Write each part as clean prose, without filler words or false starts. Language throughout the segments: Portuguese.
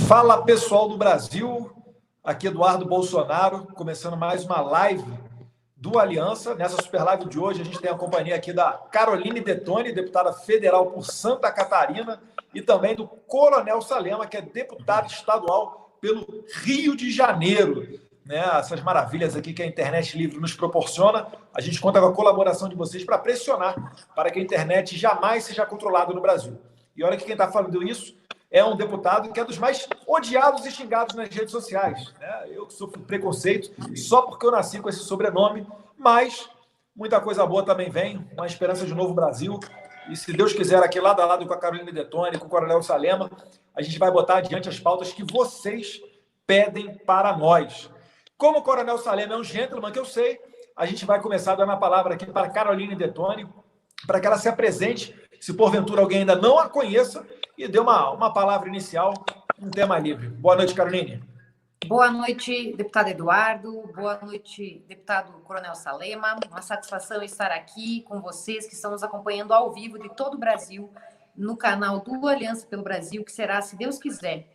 Fala, pessoal do Brasil, aqui Eduardo Bolsonaro, começando mais uma live do Aliança. Nessa super live de hoje, a gente tem a companhia aqui da Caroline Detoni, deputada federal por Santa Catarina, e também do Coronel Salema, que é deputado estadual pelo Rio de Janeiro. Né? Essas maravilhas aqui que a internet livre nos proporciona, a gente conta com a colaboração de vocês para pressionar para que a internet jamais seja controlada no Brasil. E olha que quem está falando isso é um deputado que é dos mais odiados e xingados nas redes sociais. Né? Eu que sofro preconceito só porque eu nasci com esse sobrenome, mas muita coisa boa também vem, uma esperança de um novo Brasil. E se Deus quiser, aqui lado a lado com a Caroline Detoni, com o Coronel Salema, a gente vai botar adiante as pautas que vocês pedem para nós. Como o Coronel Salema é um gentleman, que eu sei, a gente vai começar dando a palavra aqui para a Caroline Detoni, para que ela se apresente, se porventura alguém ainda não a conheça, e dê uma palavra inicial, um tema livre. Boa noite, Caroline. Boa noite, deputado Eduardo. Boa noite, deputado Coronel Salema. Uma satisfação estar aqui com vocês que estão nos acompanhando ao vivo de todo o Brasil, no canal do Aliança pelo Brasil, que será, se Deus quiser,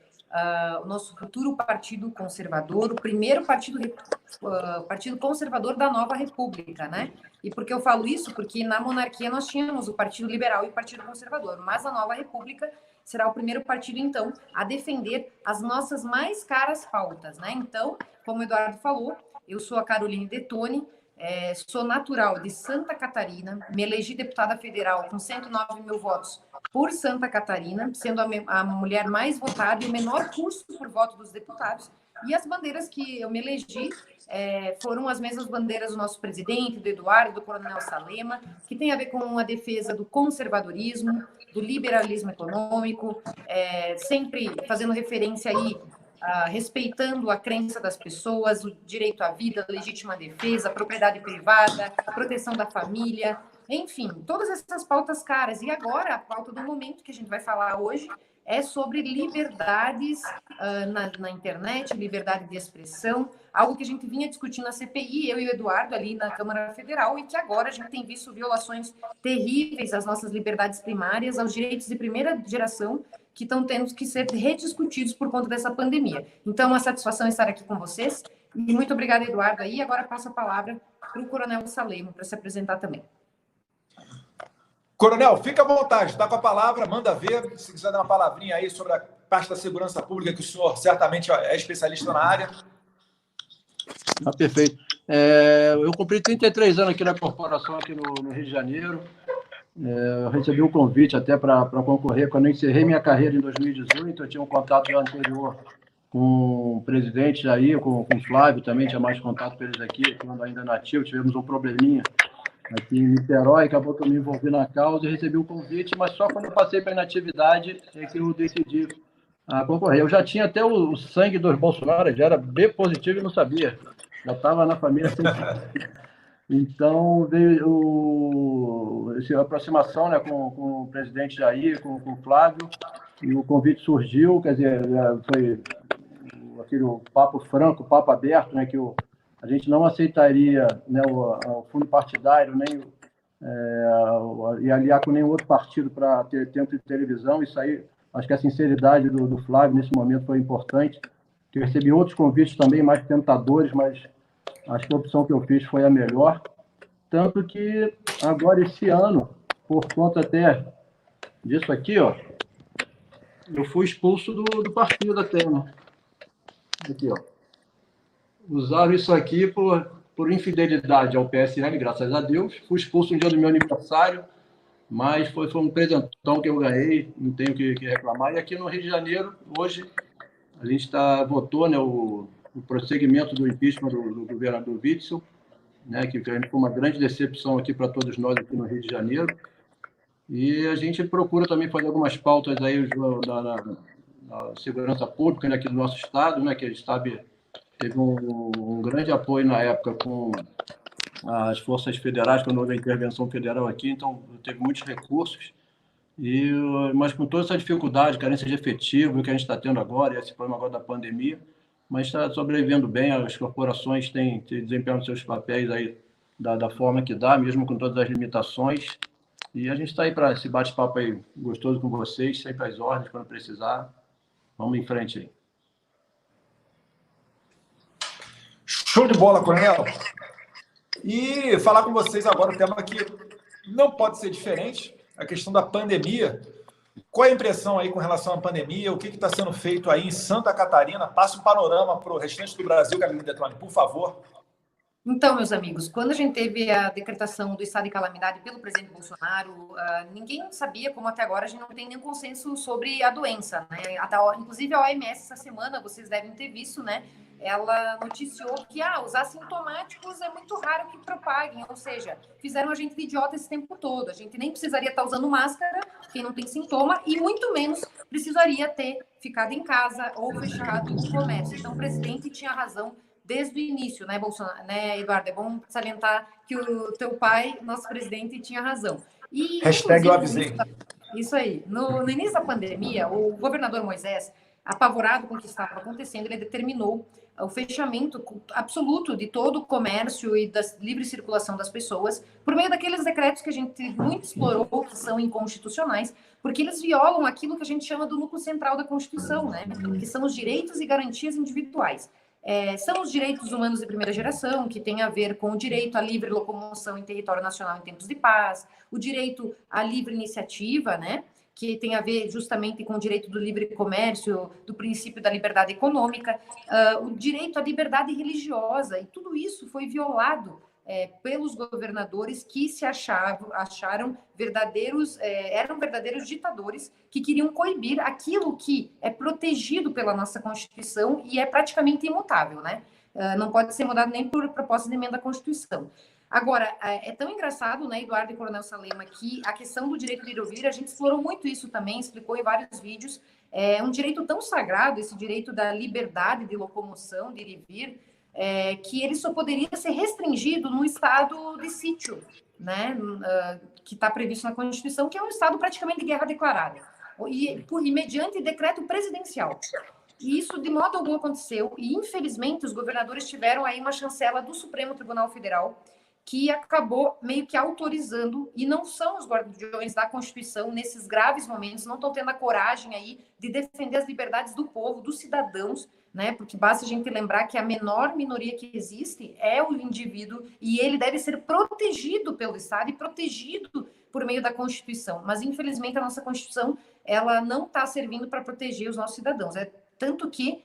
o nosso futuro partido conservador, o primeiro partido conservador da nova república, né? E por que eu falo isso? Porque na monarquia nós tínhamos o Partido Liberal e o Partido Conservador, mas a nova república será o primeiro partido, então, a defender as nossas mais caras pautas, né? Então, como o Eduardo falou, eu sou a Caroline Detoni, sou natural de Santa Catarina, me elegi deputada federal com 109 mil votos por Santa Catarina, sendo a mulher mais votada e o menor custo por voto dos deputados. E as bandeiras que eu me elegi foram as mesmas bandeiras do nosso presidente, do Eduardo, do Coronel Salema, que tem a ver com a defesa do conservadorismo, do liberalismo econômico, sempre fazendo referência aí, respeitando a crença das pessoas, o direito à vida, a legítima defesa, a propriedade privada, a proteção da família, enfim, todas essas pautas caras. E agora, a pauta do momento que a gente vai falar hoje é sobre liberdades na internet, liberdade de expressão, algo que a gente vinha discutindo na CPI, eu e o Eduardo ali na Câmara Federal, e que agora a gente tem visto violações terríveis às nossas liberdades primárias, aos direitos de primeira geração, que estão tendo que ser rediscutidos por conta dessa pandemia. Então, uma satisfação estar aqui com vocês, e muito obrigada, Eduardo. Aí agora passo a palavra para o Coronel Salema, para se apresentar também. Coronel, fica à vontade, está com a palavra, manda ver, se quiser dar uma palavrinha aí sobre a parte da segurança pública, que o senhor certamente é especialista na área. Perfeito. Eu cumpri 33 anos aqui na corporação, aqui no Rio de Janeiro. Eu recebi um convite até para concorrer. Quando eu encerrei minha carreira em 2018, eu tinha um contato anterior com o presidente Jair, com o Flávio também, tinha mais contato com eles aqui, quando ainda nativo, tivemos um probleminha aqui em Niterói, acabou que eu me envolvi na causa e recebi o convite, mas só quando eu passei para a inatividade é que eu decidi concorrer. Eu já tinha até o sangue dos Bolsonaro, já era B positivo e não sabia. Já estava na família. Então, veio essa aproximação, né, com o presidente Jair, com o Flávio, e o convite surgiu, quer dizer, foi aquele papo franco, papo aberto, né, que a gente não aceitaria, né, o fundo partidário, nem e aliar com nenhum outro partido para ter tempo de televisão. Isso aí, acho que a sinceridade do Flávio nesse momento foi importante. Eu recebi outros convites também, mais tentadores, mas acho que a opção que eu fiz foi a melhor. Tanto que agora, esse ano, por conta até disso aqui, ó, eu fui expulso do partido até, né? Aqui, ó. Usaram isso aqui por infidelidade ao PSL, graças a Deus. Fui expulso no dia do meu aniversário, mas foi um presentão que eu ganhei, não tenho que reclamar. E aqui no Rio de Janeiro, hoje, a gente votou, né, o prosseguimento do impeachment do governador Witzel, né, que foi uma grande decepção aqui para todos nós aqui no Rio de Janeiro. E a gente procura também fazer algumas pautas aí da segurança pública, né, aqui do nosso estado, né, que a gente sabe teve um grande apoio na época com as forças federais, quando houve a intervenção federal aqui, então teve muitos recursos, mas com toda essa dificuldade, carência de efetivo que a gente está tendo agora, esse problema agora da pandemia, mas está sobrevivendo bem, as corporações têm desempenhado seus papéis aí da forma que dá, mesmo com todas as limitações, e a gente está aí para esse bate-papo aí gostoso com vocês, sempre às ordens, quando precisar. Vamos em frente aí. Show de bola, Coronel. E falar com vocês agora um tema que não pode ser diferente, a questão da pandemia. Qual é a impressão aí com relação à pandemia? O que está sendo feito aí em Santa Catarina? Passa um panorama para o restante do Brasil, Carolina Detoni, por favor. Então, meus amigos, quando a gente teve a decretação do estado de calamidade pelo presidente Bolsonaro, ninguém sabia, como até agora a gente não tem nenhum consenso sobre a doença, né? Inclusive a OMS essa semana, vocês devem ter visto, né? Ela noticiou que os assintomáticos é muito raro que propaguem, ou seja, fizeram a gente de idiota esse tempo todo. A gente nem precisaria estar usando máscara, quem não tem sintoma, e muito menos precisaria ter ficado em casa ou fechado o comércio. Então, o presidente tinha razão desde o início, né, Bolsonaro, né, Eduardo? É bom salientar que o teu pai, nosso presidente, tinha razão. E, hashtag eu avisei. Isso aí. No início da pandemia, o governador Moisés, apavorado com o que estava acontecendo, ele determinou o fechamento absoluto de todo o comércio e da livre circulação das pessoas por meio daqueles decretos que a gente muito explorou, que são inconstitucionais, porque eles violam aquilo que a gente chama do núcleo central da Constituição, né? Que são os direitos e garantias individuais. São os direitos humanos de primeira geração, que tem a ver com o direito à livre locomoção em território nacional em tempos de paz, o direito à livre iniciativa, né, que tem a ver justamente com o direito do livre comércio, do princípio da liberdade econômica, o direito à liberdade religiosa, e tudo isso foi violado pelos governadores que se acharam eram verdadeiros ditadores que queriam coibir aquilo que é protegido pela nossa Constituição e é praticamente imutável, né? Não pode ser mudado nem por proposta de emenda à Constituição. Agora, é tão engraçado, né, Eduardo e Coronel Salema, que a questão do direito de ir e vir, a gente explorou muito isso também, explicou em vários vídeos, é um direito tão sagrado, esse direito da liberdade de locomoção, de ir e vir, que ele só poderia ser restringido no estado de sítio, né, que está previsto na Constituição, que é um estado praticamente de guerra declarada, e mediante decreto presidencial. E isso de modo algum aconteceu, e infelizmente os governadores tiveram aí uma chancela do Supremo Tribunal Federal, que acabou meio que autorizando, e não são os guardiões da Constituição nesses graves momentos, não estão tendo a coragem aí de defender as liberdades do povo, dos cidadãos, né? Porque basta a gente lembrar que a menor minoria que existe é o indivíduo, e ele deve ser protegido pelo Estado e protegido por meio da Constituição. Mas, infelizmente, a nossa Constituição, ela não está servindo para proteger os nossos cidadãos. Tanto que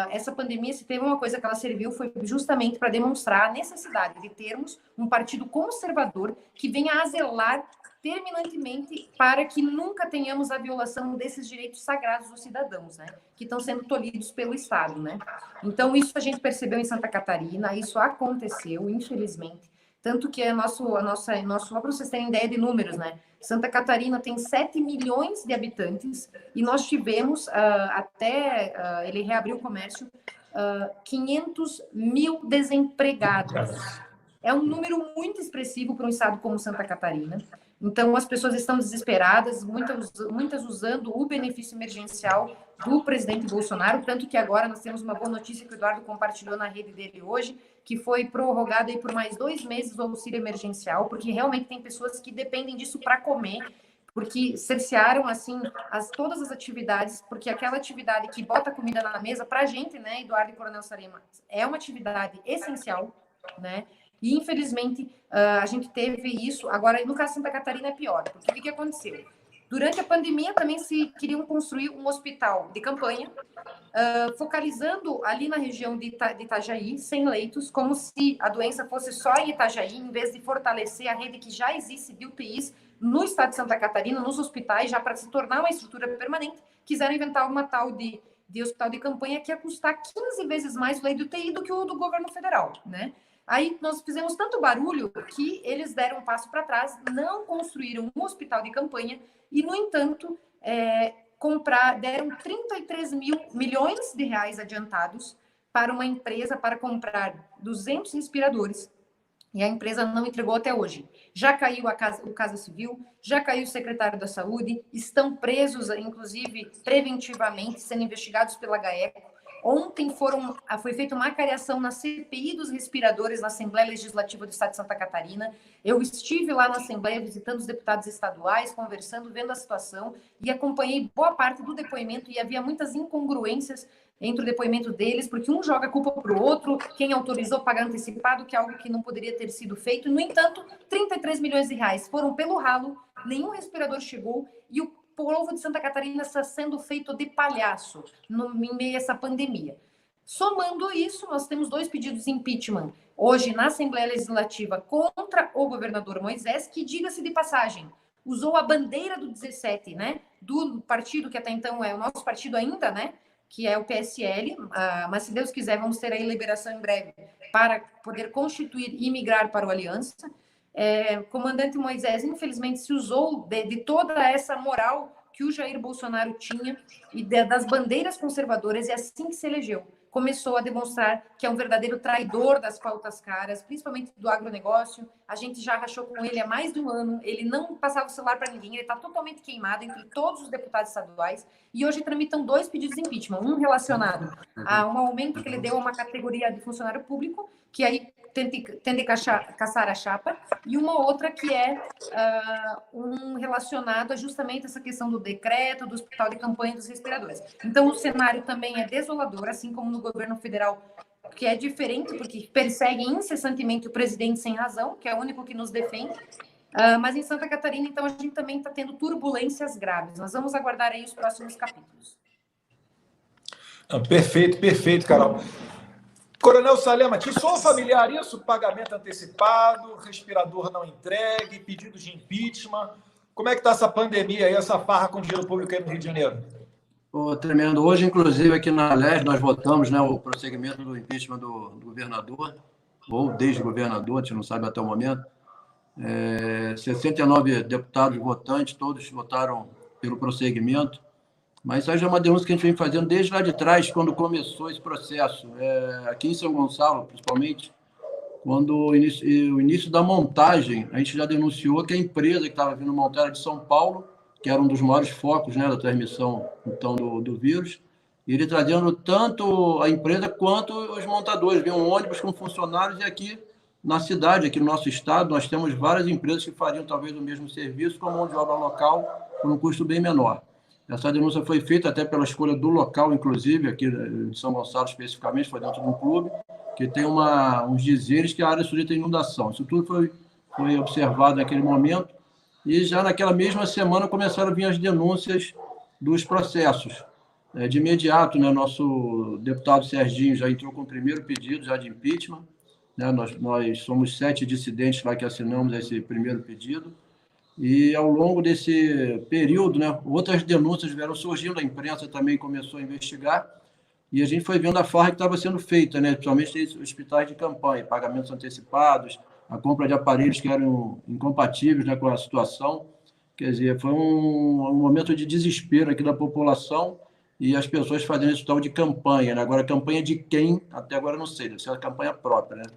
essa pandemia, se teve uma coisa que ela serviu, foi justamente para demonstrar a necessidade de termos um partido conservador que venha a zelar terminantemente para que nunca tenhamos a violação desses direitos sagrados dos cidadãos, né? Que estão sendo tolhidos pelo Estado, né? Então, isso a gente percebeu em Santa Catarina, isso aconteceu, infelizmente. Tanto que só para vocês terem ideia de números, né? Santa Catarina tem 7 milhões de habitantes e nós tivemos, até ele reabrir o comércio, 500 mil desempregados. É um número muito expressivo para um estado como Santa Catarina. Então, as pessoas estão desesperadas, muitas usando o benefício emergencial do presidente Bolsonaro, tanto que agora nós temos uma boa notícia que o Eduardo compartilhou na rede dele hoje, que foi prorrogado aí por mais 2 meses o auxílio emergencial, porque realmente tem pessoas que dependem disso para comer, porque cercearam, assim, todas as atividades, porque aquela atividade que bota comida na mesa, para a gente, né, Eduardo e Coronel Salema, é uma atividade essencial, né? E, infelizmente, a gente teve isso. Agora, no caso de Santa Catarina, é pior. Porque o que aconteceu? Durante a pandemia, também se queriam construir um hospital de campanha, focalizando ali na região de Itajaí, sem leitos, como se a doença fosse só em Itajaí, em vez de fortalecer a rede que já existe de UTIs no estado de Santa Catarina, nos hospitais, já para se tornar uma estrutura permanente. Quiseram inventar uma tal de hospital de campanha que ia custar 15 vezes mais o leito de UTI do que o do governo federal, né? Aí nós fizemos tanto barulho que eles deram um passo para trás, não construíram um hospital de campanha e, no entanto, deram 33 milhões de reais adiantados para uma empresa para comprar 200 respiradores. E a empresa não entregou até hoje. Já caiu o Casa Civil, já caiu o secretário da Saúde, estão presos, inclusive, preventivamente, sendo investigados pela GAECO. Ontem foi feita uma cariação na CPI dos respiradores na Assembleia Legislativa do Estado de Santa Catarina. Eu estive lá na Assembleia visitando os deputados estaduais, conversando, vendo a situação e acompanhei boa parte do depoimento e havia muitas incongruências entre o depoimento deles, porque um joga a culpa para o outro, quem autorizou pagar antecipado, que é algo que não poderia ter sido feito. No entanto, 33 milhões de reais foram pelo ralo, nenhum respirador chegou e o povo de Santa Catarina está sendo feito de palhaço em meio a essa pandemia. Somando isso, nós temos 2 pedidos de impeachment hoje na Assembleia Legislativa contra o governador Moisés, que, diga-se de passagem, usou a bandeira do 17, né, do partido que até então é o nosso partido ainda, né, que é o PSL, mas se Deus quiser vamos ter aí liberação em breve para poder constituir e migrar para o Aliança. Comandante Moisés, infelizmente, se usou de toda essa moral que o Jair Bolsonaro tinha e das bandeiras conservadoras, e assim que se elegeu. Começou a demonstrar que é um verdadeiro traidor das pautas caras, principalmente do agronegócio. A gente já rachou com ele há mais de um ano, ele não passava o celular para ninguém, ele está totalmente queimado entre todos os deputados estaduais, e hoje tramitam 2 pedidos de impeachment, um relacionado a um aumento que ele deu a uma categoria de funcionário público, que aí tende a caçar a chapa, e uma outra que é um relacionado a justamente essa questão do decreto, do hospital de campanha dos respiradores. Então, o cenário também é desolador, assim como no governo federal, que é diferente, porque persegue incessantemente o presidente sem razão, que é o único que nos defende. Mas em Santa Catarina, então, a gente também está tendo turbulências graves. Nós vamos aguardar aí os próximos capítulos. Perfeito, perfeito, Carol. Coronel Salema, te soa familiar isso? Pagamento antecipado, respirador não entregue, pedido de impeachment. Como é que está essa pandemia aí, essa farra com dinheiro público aí no Rio de Janeiro? Tremendo. Hoje, inclusive, aqui na LERJ, nós votamos, né, o prosseguimento do impeachment do governador, ou desde-governador, a gente não sabe até o momento. 69 deputados votantes, todos votaram pelo prosseguimento. Mas isso aí já é uma denúncia que a gente vem fazendo desde lá de trás, quando começou esse processo. Aqui em São Gonçalo, principalmente, quando o início da montagem, a gente já denunciou que a empresa que estava vindo montar era de São Paulo, que era um dos maiores focos, né, da transmissão então, do vírus, e ele trazendo tanto a empresa quanto os montadores. Vinha um ônibus com funcionários e aqui na cidade, aqui no nosso estado, nós temos várias empresas que fariam talvez o mesmo serviço com mão de obra local por um custo bem menor. Essa denúncia foi feita até pela escolha do local, inclusive, aqui de São Gonçalo especificamente, foi dentro de um clube, que tem uns dizeres que a área é sujeita à inundação. Isso tudo foi observado naquele momento, e já naquela mesma semana começaram a vir as denúncias dos processos. De imediato, né, nosso deputado Serginho já entrou com o primeiro pedido já de impeachment, né, nós somos 7 dissidentes lá que assinamos esse primeiro pedido, e ao longo desse período, né, outras denúncias vieram surgindo, a imprensa também começou a investigar, e a gente foi vendo a farra que estava sendo feita, né, principalmente os hospitais de campanha, pagamentos antecipados, a compra de aparelhos que eram incompatíveis, né, com a situação. Quer dizer, foi um momento de desespero aqui da população e as pessoas fazendo esse tal de campanha, né? Agora, campanha de quem? Até agora não sei, deve ser a campanha própria, né?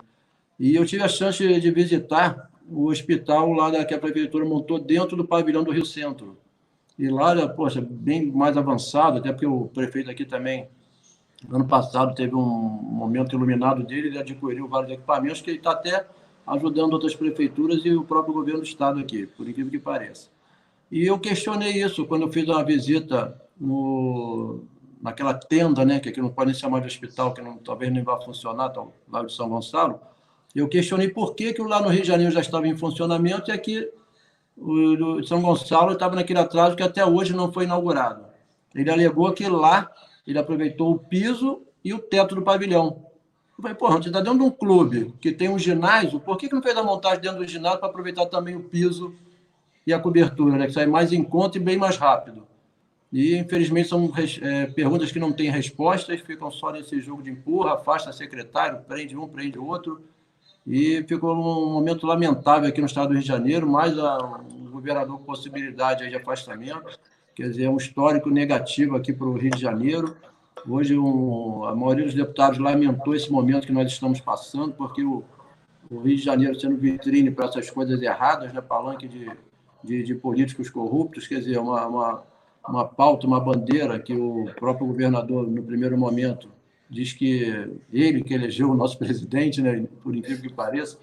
E eu tive a chance de visitar o hospital lá que a prefeitura montou dentro do pavilhão do Rio Centro. E lá, poxa, bem mais avançado, até porque o prefeito aqui também, ano passado, teve um momento iluminado dele, ele adquiriu vários equipamentos que ele está até ajudando outras prefeituras e o próprio governo do estado aqui, por incrível que pareça. E eu questionei isso quando eu fiz uma visita naquela tenda, né, que aqui não pode nem chamar de hospital, que talvez nem vá funcionar, lá de São Gonçalo. Eu questionei por que lá no Rio de Janeiro já estava em funcionamento e aqui o São Gonçalo estava naquele atraso que até hoje não foi inaugurado. Ele alegou que lá ele aproveitou o piso e o teto do pavilhão. Eu falei, porra, você está dentro de um clube que tem um ginásio, por que não fez a montagem dentro do ginásio para aproveitar também o piso e a cobertura, né, que sai mais em conta e bem mais rápido? E, infelizmente, são perguntas que não têm respostas, ficam só nesse jogo de empurra, afasta secretário, prende um, prende outro. E ficou um momento lamentável aqui no estado do Rio de Janeiro, mais o governador com possibilidade aí de afastamento. Quer dizer, é um histórico negativo aqui para o Rio de Janeiro. Hoje, a maioria dos deputados lamentou esse momento que nós estamos passando, porque o Rio de Janeiro sendo vitrine para essas coisas erradas, né, palanque de políticos corruptos, quer dizer, uma pauta, uma bandeira que o próprio governador, no primeiro momento, diz que ele que elegeu o nosso presidente, né, por incrível que pareça,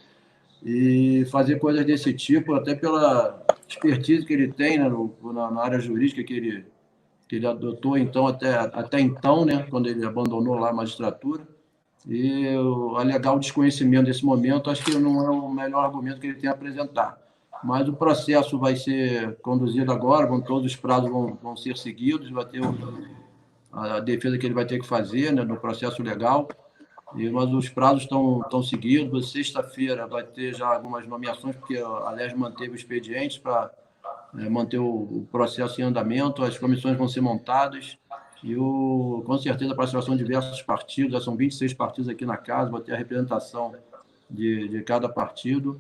e fazer coisas desse tipo, até pela expertise que ele tem, né, na área jurídica que ele adotou então até então, né, quando ele abandonou lá a magistratura, e alegar o desconhecimento desse momento, acho que não é o melhor argumento que ele tem a apresentar. Mas o processo vai ser conduzido agora, todos os prazos vão ser seguidos, vai ter a defesa que ele vai ter que fazer, né, no processo legal, mas os prazos estão seguidos. Sexta-feira vai ter já algumas nomeações, porque a LERJ manteve o expediente para manter o processo em andamento, as comissões vão ser montadas, e com certeza a participação de diversos partidos, já são 26 partidos aqui na casa, vai ter a representação de cada partido,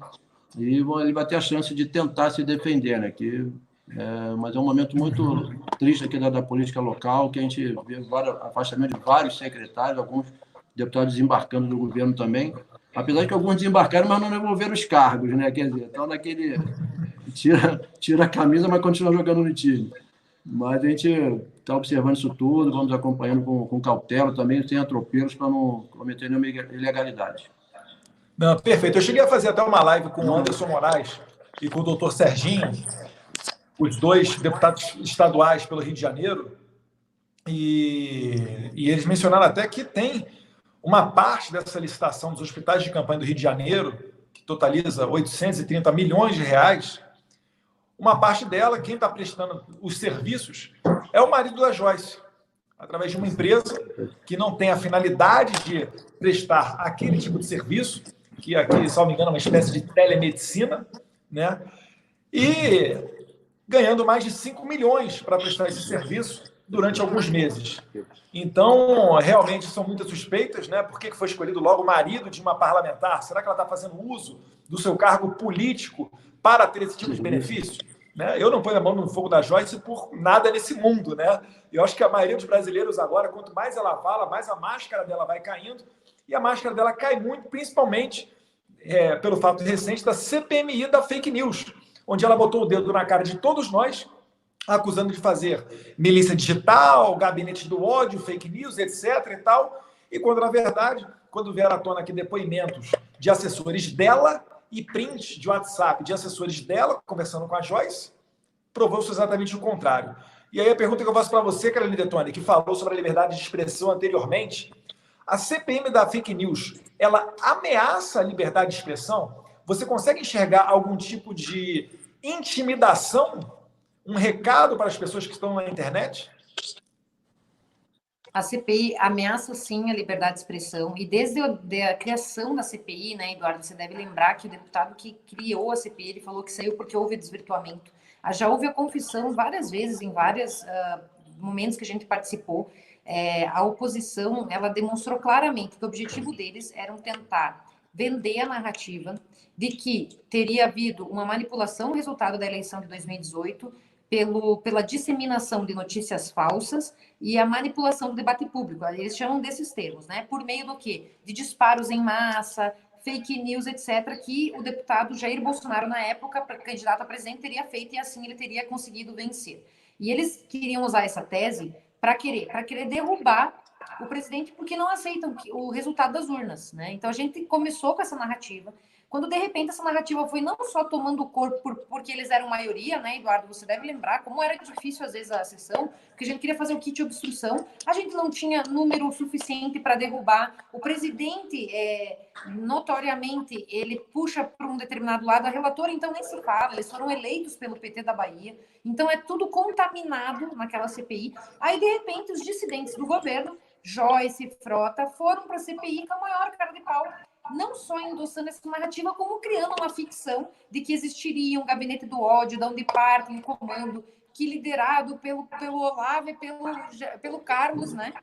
e ele vai ter a chance de tentar se defender, né? Mas é um momento muito triste aqui da política local, que a gente vê afastamento de vários secretários, alguns deputados desembarcando do governo também, apesar de que alguns desembarcaram, mas não devolveram os cargos, né? Quer dizer, então naquele tira a camisa, mas continua jogando no time. Mas a gente está observando isso tudo, vamos acompanhando com cautela também, sem atropelos, para não cometer nenhuma ilegalidade. Não, perfeito. Eu cheguei a fazer até uma live com o Anderson Moraes e com o doutor Serginho, os dois deputados estaduais pelo Rio de Janeiro, e eles mencionaram até que tem uma parte dessa licitação dos hospitais de campanha do Rio de Janeiro, que totaliza 830 milhões de reais, uma parte dela, quem está prestando os serviços, é o marido da Joyce, através de uma empresa que não tem a finalidade de prestar aquele tipo de serviço, que aqui, salvo engano, é uma espécie de telemedicina, né? E ganhando mais de 5 milhões para prestar esse serviço durante alguns meses. Então, realmente são muitas suspeitas, né? Por que foi escolhido logo o marido de uma parlamentar? Será que ela está fazendo uso do seu cargo político para ter esse tipo de benefício? Né? Eu não ponho a mão no fogo da Joyce por nada nesse mundo, né? Eu acho que a maioria dos brasileiros agora, quanto mais ela fala, mais a máscara dela vai caindo, e a máscara dela cai muito, principalmente pelo fato recente da CPMI da fake news, onde ela botou o dedo na cara de todos nós, acusando de fazer milícia digital, gabinete do ódio, fake news, etc. e tal, e quando, na verdade, quando vieram à tona aqui depoimentos de assessores dela e print de WhatsApp de assessores dela conversando com a Joyce, provou-se exatamente o contrário. E aí a pergunta que eu faço para você, Caroline Detoni, que falou sobre a liberdade de expressão anteriormente, a CPM da fake news, ela ameaça a liberdade de expressão? Você consegue enxergar algum tipo de intimidação, um recado para as pessoas que estão na internet? A CPI ameaça, sim, a liberdade de expressão. E desde a criação da CPI, né, Eduardo, você deve lembrar que o deputado que criou a CPI, ele falou que saiu porque houve desvirtuamento. Já houve a confissão várias vezes, em vários momentos que a gente participou. A oposição, ela demonstrou claramente que o objetivo deles era tentar vender a narrativa de que teria havido uma manipulação no resultado da eleição de 2018 pela disseminação de notícias falsas e a manipulação do debate público. Eles chamam desses termos, né? Por meio do quê? De disparos em massa, fake news, etc., que o deputado Jair Bolsonaro, na época, candidato a presidente, teria feito, e assim ele teria conseguido vencer. E eles queriam usar essa tese para querer derrubar o presidente, porque não aceitam o resultado das urnas, né? Então a gente começou com essa narrativa, quando de repente essa narrativa foi não só tomando corpo porque eles eram maioria, né, Eduardo? Você deve lembrar como era difícil às vezes a sessão, porque a gente queria fazer o kit de obstrução, a gente não tinha número suficiente para derrubar. O presidente, notoriamente, ele puxa para um determinado lado, a relatora então nem se fala, eles foram eleitos pelo PT da Bahia, então é tudo contaminado naquela CPI. Aí, de repente, os dissidentes do governo, Joyce, Frota, foram para a CPI com a maior cara de pau, não só endossando essa narrativa, como criando uma ficção de que existiria um gabinete do ódio, de onde parte um comando que liderado pelo Olavo e pelo Carlos, né?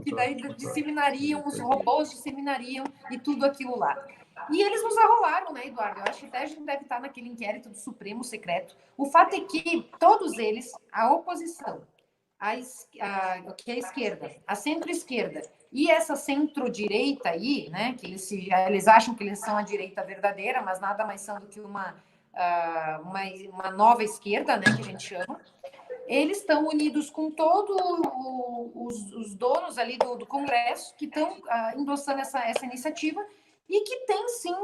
Que daí disseminariam, os robôs disseminariam e tudo aquilo lá. E eles nos arrolaram, né, Eduardo? Eu acho que até a gente deve estar naquele inquérito do Supremo secreto. O fato é que todos eles, a oposição, que é a esquerda, a centro-esquerda e essa centro-direita aí, né, que eles acham que eles são a direita verdadeira, mas nada mais são do que uma nova esquerda, né, que a gente chama, eles estão unidos com todos os donos ali do Congresso que estão endossando essa iniciativa e que tem, sim,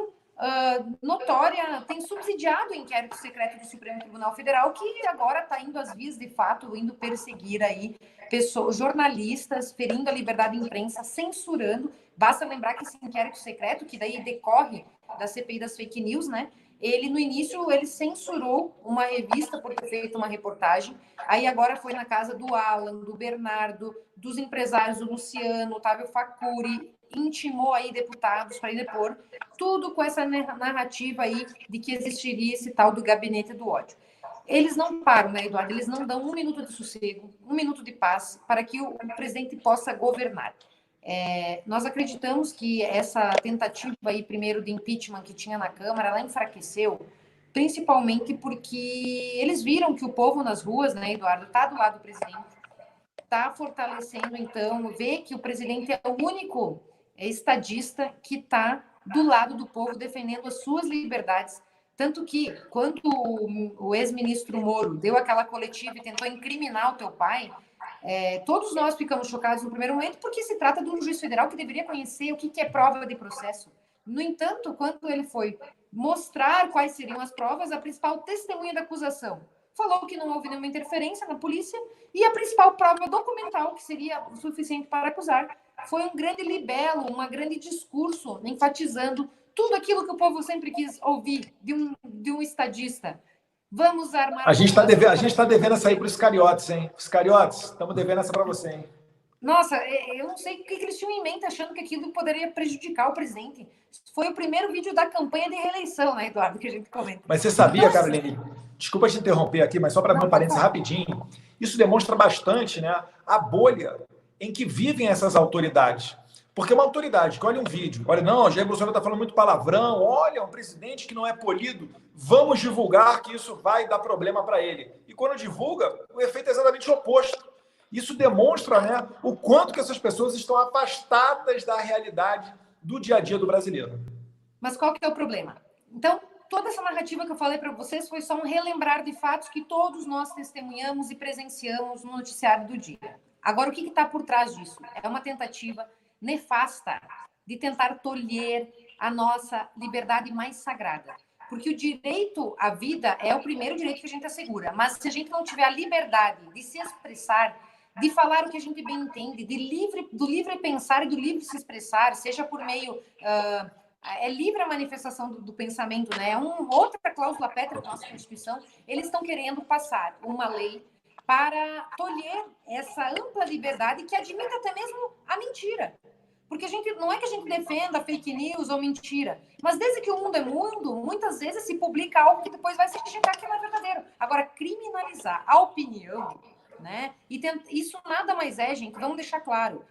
notória, tem subsidiado o inquérito secreto do Supremo Tribunal Federal, que agora está indo às vias de fato, indo perseguir aí pessoas, jornalistas, ferindo a liberdade de imprensa, censurando. Basta lembrar que esse inquérito secreto, que daí decorre da CPI das fake news, né? Ele, no início, ele censurou uma revista por ter feito uma reportagem. Aí agora foi na casa do Alan, do Bernardo, dos empresários, do Luciano, Otávio Facuri, intimou aí deputados para ir depor, tudo com essa narrativa aí de que existiria esse tal do gabinete do ódio. Eles não param, né, Eduardo? Eles não dão 1 minuto de sossego, 1 minuto de paz para que o presidente possa governar. Nós acreditamos que essa tentativa aí, primeiro, de impeachment que tinha na Câmara, ela enfraqueceu, principalmente porque eles viram que o povo nas ruas, né, Eduardo, está do lado do presidente, está fortalecendo, então, vê que o presidente é o único estadista que está do lado do povo, defendendo as suas liberdades. Tanto que, quando o ex-ministro Moro deu aquela coletiva e tentou incriminar o teu pai, todos nós ficamos chocados no primeiro momento, porque se trata de um juiz federal que deveria conhecer o que é prova de processo. No entanto, quando ele foi mostrar quais seriam as provas, a principal testemunha da acusação falou que não houve nenhuma interferência na polícia e a principal prova documental, que seria o suficiente para acusar, foi um grande libelo, um grande discurso enfatizando tudo aquilo que o povo sempre quis ouvir de um estadista. Vamos armar... A gente está devendo essa aí para os cariotes, hein? Os cariotes, estamos devendo essa para você, hein? Nossa, eu não sei o que eles tinham em mente, achando que aquilo poderia prejudicar o presidente. Foi o primeiro vídeo da campanha de reeleição, né, Eduardo, que a gente comenta. Mas você sabia, Caroline, desculpa te interromper aqui, mas só para abrir um parênteses rapidinho, isso demonstra bastante, né, a bolha em que vivem essas autoridades. Porque uma autoridade que olha um vídeo, olha, não, Jair Bolsonaro está falando muito palavrão, olha, um presidente que não é polido, vamos divulgar que isso vai dar problema para ele. E quando divulga, o efeito é exatamente o oposto. Isso demonstra, né, o quanto que essas pessoas estão afastadas da realidade do dia a dia do brasileiro. Mas qual que é o problema? Então, toda essa narrativa que eu falei para vocês foi só um relembrar de fatos que todos nós testemunhamos e presenciamos no noticiário do dia. Agora, o que está por trás disso? É uma tentativa nefasta de tentar tolher a nossa liberdade mais sagrada. Porque o direito à vida é o primeiro direito que a gente assegura. Mas se a gente não tiver a liberdade de se expressar, de falar o que a gente bem entende, do livre pensar e do livre se expressar, seja por meio... é livre a manifestação do pensamento, né? É outra cláusula pétrea da nossa Constituição. Eles estão querendo passar uma lei para tolher essa ampla liberdade que admite até mesmo a mentira. Porque não é que a gente defenda fake news ou mentira, mas desde que o mundo é mundo, muitas vezes se publica algo que depois vai se checar que não é verdadeiro. Agora, criminalizar a opinião, né? E isso nada mais é, gente, vamos deixar claro,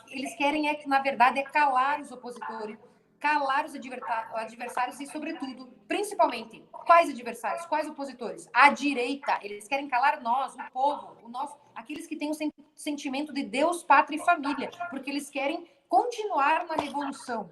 eles querem, na verdade, calar os opositores, calar os adversários e, sobretudo, principalmente, quais adversários, quais opositores? A direita. Eles querem calar nós, o povo, aqueles que têm o sentimento de Deus, pátria e família, porque eles querem continuar na revolução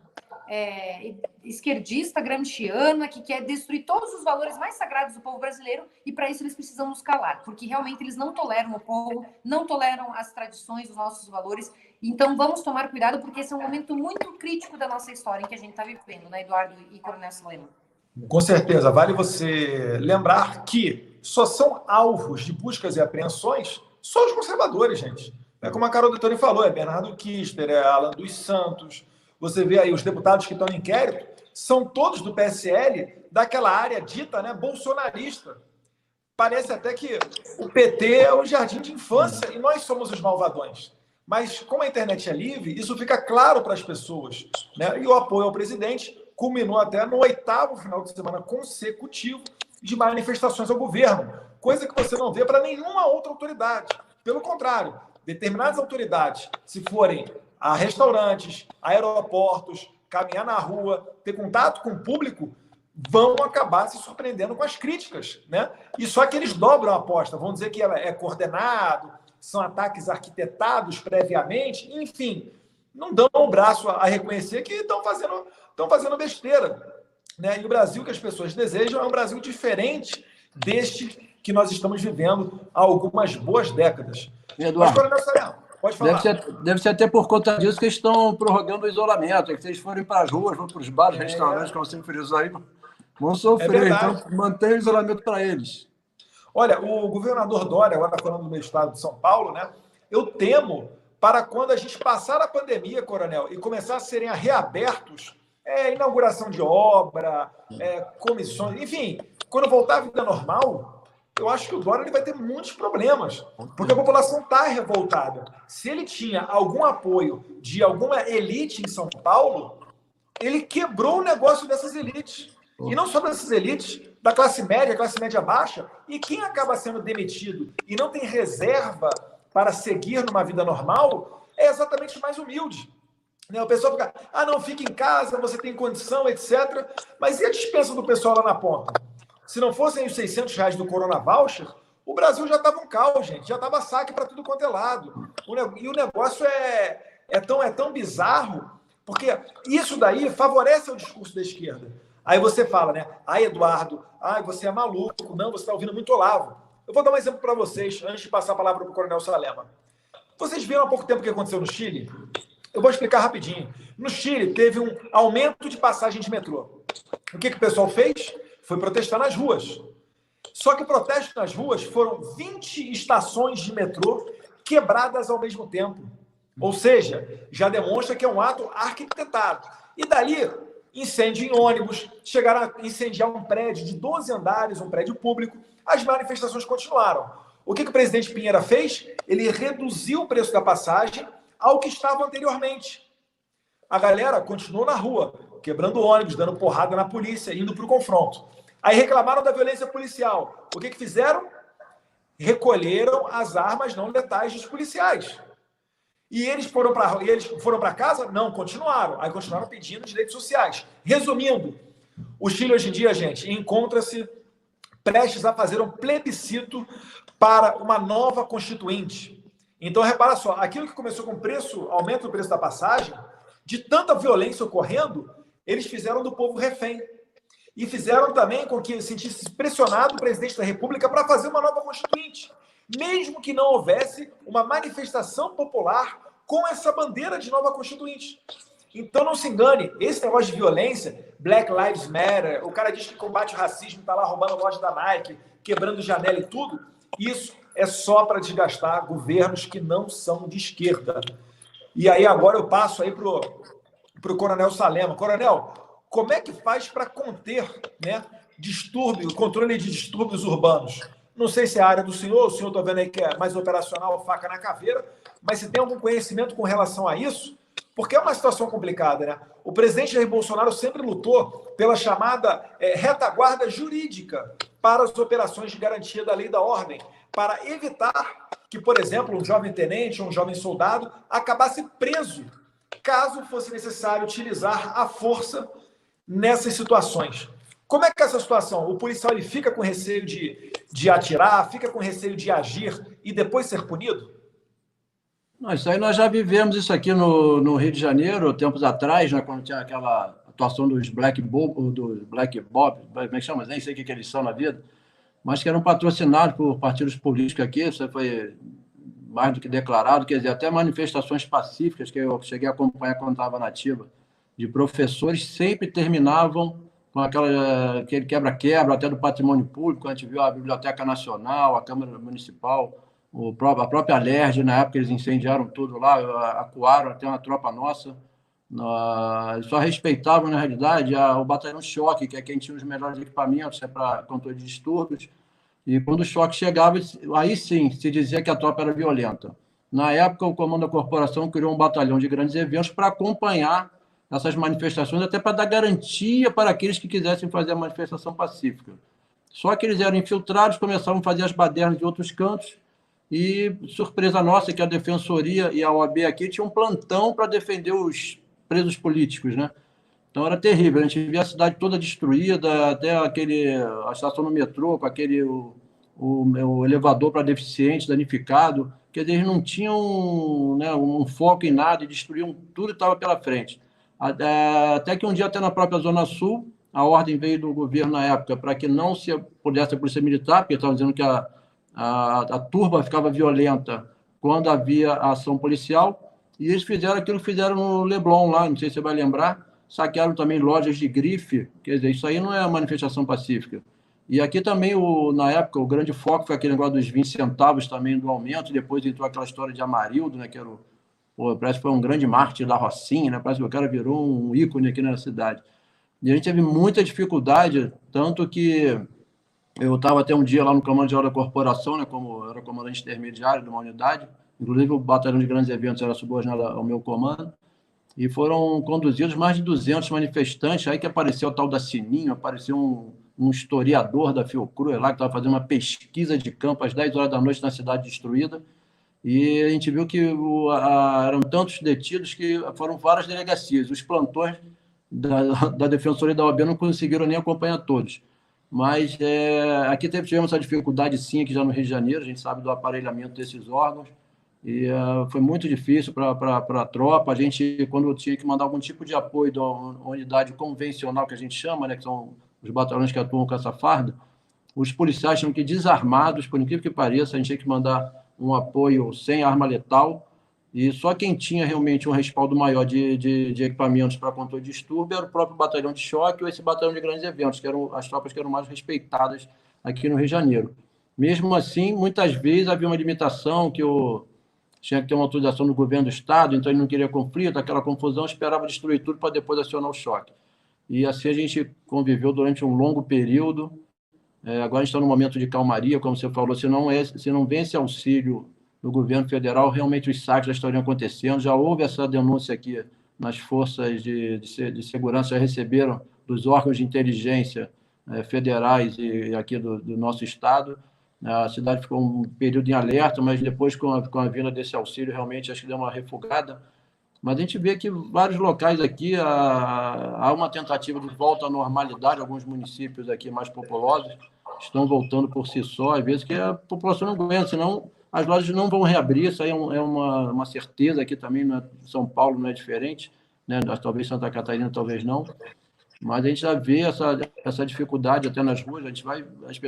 esquerdista, gramsciana, que quer destruir todos os valores mais sagrados do povo brasileiro, e para isso eles precisam nos calar, porque realmente eles não toleram o povo, não toleram as tradições, os nossos valores. Então vamos tomar cuidado, porque esse é um momento muito crítico da nossa história em que a gente está vivendo, né, Eduardo e Coronel Salema? Com certeza. Vale você lembrar que só são alvos de buscas e apreensões só os conservadores, gente. É como a Carol Detoni falou, é Bernardo Kister, é Alan dos Santos. Você vê aí os deputados que estão no inquérito, são todos do PSL, daquela área dita, né, bolsonarista. Parece até que o PT é o jardim de infância e nós somos os malvadões. Mas como a internet é livre, isso fica claro para as pessoas, né? E o apoio ao presidente culminou até no 8º final de semana consecutivo de manifestações ao governo, coisa que você não vê para nenhuma outra autoridade. Pelo contrário, determinadas autoridades, se forem a restaurantes, aeroportos, caminhar na rua, ter contato com o público, vão acabar se surpreendendo com as críticas, né? E só que eles dobram a aposta, vão dizer que é coordenado, são ataques arquitetados previamente, enfim, não dão o braço a reconhecer que estão fazendo besteira, né? E o Brasil que as pessoas desejam é um Brasil diferente deste que nós estamos vivendo há algumas boas décadas. Eduardo, mas, Coronel Saliamo, pode falar. Deve ser até por conta disso que eles estão prorrogando o isolamento. Se eles forem para as ruas, vão para os bares, restaurantes, como você frisou aí, vão sofrer. Então, mantenha o isolamento para eles. Olha, o governador Dória, agora falando do meu estado de São Paulo, né? Eu temo para quando a gente passar a pandemia, Coronel, e começar a serem reabertos, inauguração de obra, comissões, enfim, quando voltar à vida normal, eu acho que o Dória ele vai ter muitos problemas, porque a população está revoltada. Se ele tinha algum apoio de alguma elite em São Paulo, ele quebrou o negócio dessas elites. E não só dessas elites, da classe média baixa, e quem acaba sendo demitido e não tem reserva para seguir numa vida normal, é exatamente o mais humilde. O pessoal fica, não, fica em casa, você tem condição, etc. Mas e a dispensa do pessoal lá na ponta? Se não fossem os R$600 do Corona Voucher, o Brasil já estava um caos, gente. Já estava saque para tudo quanto é lado. E o negócio é tão bizarro, porque isso daí favorece o discurso da esquerda. Aí você fala, né? Eduardo, você é maluco. Não, você está ouvindo muito Olavo. Eu vou dar um exemplo para vocês, antes de passar a palavra para o Coronel Saliamo. Vocês viram há pouco tempo o que aconteceu no Chile? Eu vou explicar rapidinho. No Chile, teve um aumento de passagem de metrô. O que o pessoal fez? Foi protestar nas ruas. Só que o protesto nas ruas foram 20 estações de metrô quebradas ao mesmo tempo. Ou seja, já demonstra que é um ato arquitetado. E dali, incêndio em ônibus, chegaram a incendiar um prédio de 12 andares, um prédio público. As manifestações continuaram. O que o presidente Pinheira fez? Ele reduziu o preço da passagem ao que estava anteriormente. A galera continuou na rua, quebrando ônibus, dando porrada na polícia, indo para o confronto. Aí reclamaram da violência policial. O que fizeram? Recolheram as armas não letais dos policiais. E eles foram para casa? Não, continuaram. Aí continuaram pedindo direitos sociais. Resumindo, o Chile hoje em dia, gente, encontra-se prestes a fazer um plebiscito para uma nova constituinte. Então, repara só, aquilo que começou com aumento do preço da passagem, de tanta violência ocorrendo, eles fizeram do povo refém. E fizeram também com que sentisse pressionado o presidente da República para fazer uma nova constituinte, mesmo que não houvesse uma manifestação popular com essa bandeira de nova constituinte. Então, não se engane, esse negócio de violência, Black Lives Matter, o cara diz que combate o racismo, está lá roubando a loja da Nike, quebrando janela e tudo, isso é só para desgastar governos que não são de esquerda. E aí agora eu passo aí para o Coronel Saliamo. Coronel, como é que faz para conter, né, controle de distúrbios urbanos? Não sei se é a área do senhor, o senhor está vendo aí que é mais operacional, faca na caveira, mas se tem algum conhecimento com relação a isso? Porque é uma situação complicada, né? O presidente Jair Bolsonaro sempre lutou pela chamada retaguarda jurídica para as operações de garantia da lei e da ordem, para evitar que, por exemplo, um jovem tenente ou um jovem soldado acabasse preso, caso fosse necessário utilizar a força nessas situações. Como é que é essa situação? O policial ele fica com receio de atirar, fica com receio de agir e depois ser punido? Não, isso aí nós já vivemos isso aqui no Rio de Janeiro, tempos atrás, né, quando tinha aquela atuação dos Black Bob, como é que chama? Nem sei o que eles são na vida, mas que eram patrocinados por partidos políticos aqui, isso foi mais do que declarado, quer dizer, até manifestações pacíficas que eu cheguei a acompanhar quando estava na ativa, de professores, sempre terminavam com aquele quebra-quebra até do patrimônio público. A gente viu a Biblioteca Nacional, a Câmara Municipal, a própria Alerj, na época eles incendiaram tudo lá, acuaram até uma tropa nossa. Eles só respeitavam, na realidade, o batalhão de choque, que é quem tinha os melhores equipamentos para controle de distúrbios. E quando o choque chegava, aí sim se dizia que a tropa era violenta. Na época, o comando da corporação criou um batalhão de grandes eventos para acompanhar essas manifestações, até para dar garantia para aqueles que quisessem fazer a manifestação pacífica. Só que eles eram infiltrados, começavam a fazer as badernas de outros cantos, e, surpresa nossa, que a Defensoria e a OAB aqui tinham um plantão para defender os presos políticos, né? Então era terrível, a gente via a cidade toda destruída, até a estação no metrô, com o elevador para deficientes, danificado, quer dizer, eles não tinham, né, um foco em nada e destruíam tudo que estava pela frente. Até que um dia, até na própria Zona Sul, a ordem veio do governo na época para que não se pudesse a polícia militar, porque estavam dizendo que a turba ficava violenta quando havia ação policial, e eles fizeram aquilo que fizeram no Leblon lá, não sei se você vai lembrar, saquearam também lojas de grife, quer dizer, isso aí não é manifestação pacífica. E aqui também, na época, o grande foco foi aquele negócio dos 20 centavos também do aumento, depois entrou aquela história de Amarildo, né, que era parece que foi um grande mártir da Rocinha, né, parece que o cara virou um ícone aqui na cidade. E a gente teve muita dificuldade, tanto que eu estava até um dia lá no comando geral da corporação, né, como eu era comandante intermediário de uma unidade, inclusive o batalhão de grandes eventos era subordinado ao meu comando, e foram conduzidos mais de 200 manifestantes, aí que apareceu o tal da Sininho, apareceu um historiador da Fiocruz lá, que estava fazendo uma pesquisa de campo às 10 horas da noite na cidade destruída, e a gente viu que eram tantos detidos que foram várias delegacias, os plantões da Defensoria da OAB não conseguiram nem acompanhar todos. Mas aqui tivemos essa dificuldade, sim, aqui já no Rio de Janeiro, a gente sabe do aparelhamento desses órgãos, e foi muito difícil para a tropa. A gente, quando tinha que mandar algum tipo de apoio da unidade convencional, que a gente chama, né, que são os batalhões que atuam com essa farda, os policiais tinham que ir desarmados, por incrível que pareça, a gente tinha que mandar um apoio sem arma letal, e só quem tinha realmente um respaldo maior de equipamentos para controle de distúrbio era o próprio batalhão de choque ou esse batalhão de grandes eventos, que eram as tropas que eram mais respeitadas aqui no Rio de Janeiro. Mesmo assim, muitas vezes havia uma limitação que tinha que ter uma autorização do governo do Estado, então ele não queria conflito, aquela confusão, esperava destruir tudo para depois acionar o choque. E assim a gente conviveu durante um longo período. Agora a gente está num momento de calmaria, como você falou, se não vem esse auxílio do governo federal, realmente os saques já estariam acontecendo. Já houve essa denúncia aqui nas forças de segurança, já receberam dos órgãos de inteligência federais e aqui do nosso Estado. A cidade ficou um período em alerta, mas depois, com a vinda desse auxílio, realmente acho que deu uma refugada. Mas a gente vê que vários locais aqui há uma tentativa de volta à normalidade, alguns municípios aqui mais populosos estão voltando por si só, às vezes que a população não aguenta, senão as lojas não vão reabrir, isso aí é uma certeza aqui também, São Paulo não é diferente, né? Talvez Santa Catarina, talvez não, mas a gente já vê essa dificuldade até nas ruas, as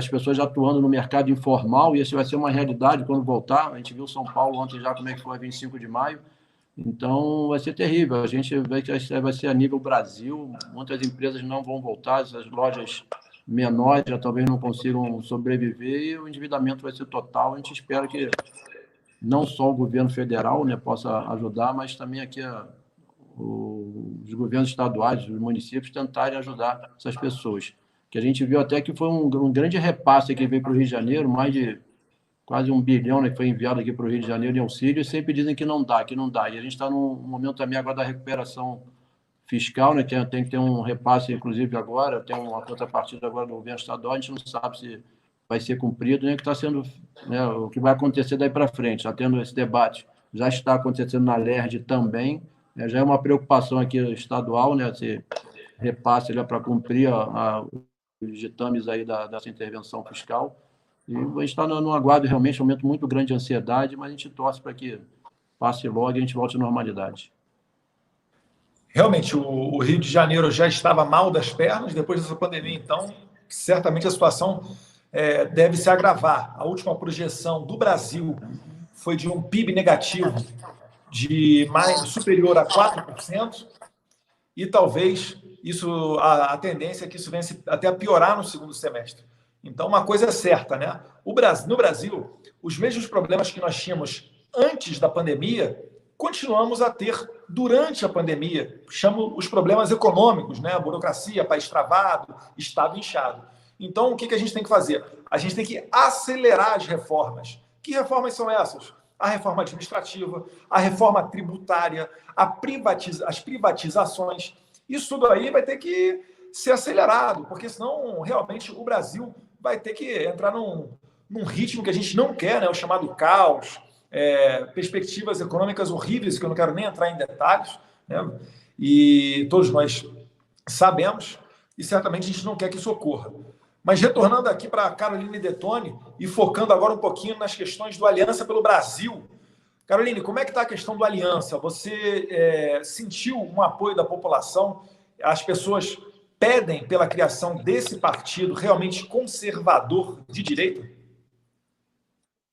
pessoas já atuando no mercado informal, e isso vai ser uma realidade quando voltar. A gente viu São Paulo ontem já como é que foi a 25 de maio, então vai ser terrível. A gente vai ser a nível Brasil, muitas empresas não vão voltar, essas lojas menores já talvez não consigam sobreviver e o endividamento vai ser total. A gente espera que não só o governo federal, né, possa ajudar, mas também aqui os governos estaduais, os municípios tentarem ajudar essas pessoas. Que a gente viu até que foi um grande repasse que veio para o Rio de Janeiro, mais de quase 1 bilhão, né, que foi enviado aqui para o Rio de Janeiro em auxílio, e sempre dizem que não dá. E a gente está num momento também agora da recuperação fiscal, né, que tem que ter um repasse, inclusive agora, tem uma contrapartida agora do governo estadual, a gente não sabe se vai ser cumprido, né, que está sendo, né, o que vai acontecer daí para frente, está tendo esse debate, já está acontecendo na LERJ também, né, já é uma preocupação aqui estadual, né, esse repasse para cumprir os ditames aí dessa intervenção fiscal. E a gente está no aguardo realmente, um momento muito grande de ansiedade, mas a gente torce para que passe logo e a gente volte à normalidade. Realmente, o Rio de Janeiro já estava mal das pernas, depois dessa pandemia, então, certamente a situação deve se agravar. A última projeção do Brasil foi de um PIB negativo de superior a 4%, e talvez a tendência é que isso venha até a piorar no segundo semestre. Então, uma coisa é certa, né? No Brasil, os mesmos problemas que nós tínhamos antes da pandemia, continuamos a ter durante a pandemia. Chamo os problemas econômicos, né? A burocracia, país travado, Estado inchado. Então, o que a gente tem que fazer? A gente tem que acelerar as reformas. Que reformas são essas? A reforma administrativa, a reforma tributária, as privatizações. Isso tudo aí vai ter que ser acelerado, porque senão realmente o Brasil vai ter que entrar num ritmo que a gente não quer, né? O chamado caos, perspectivas econômicas horríveis, que eu não quero nem entrar em detalhes, né? E todos nós sabemos, e certamente a gente não quer que isso ocorra. Mas retornando aqui para a Caroline Detoni e focando agora um pouquinho nas questões do Aliança pelo Brasil, Caroline, como é que está a questão do Aliança? Você sentiu um apoio da população? As pessoas pedem pela criação desse partido realmente conservador de direita?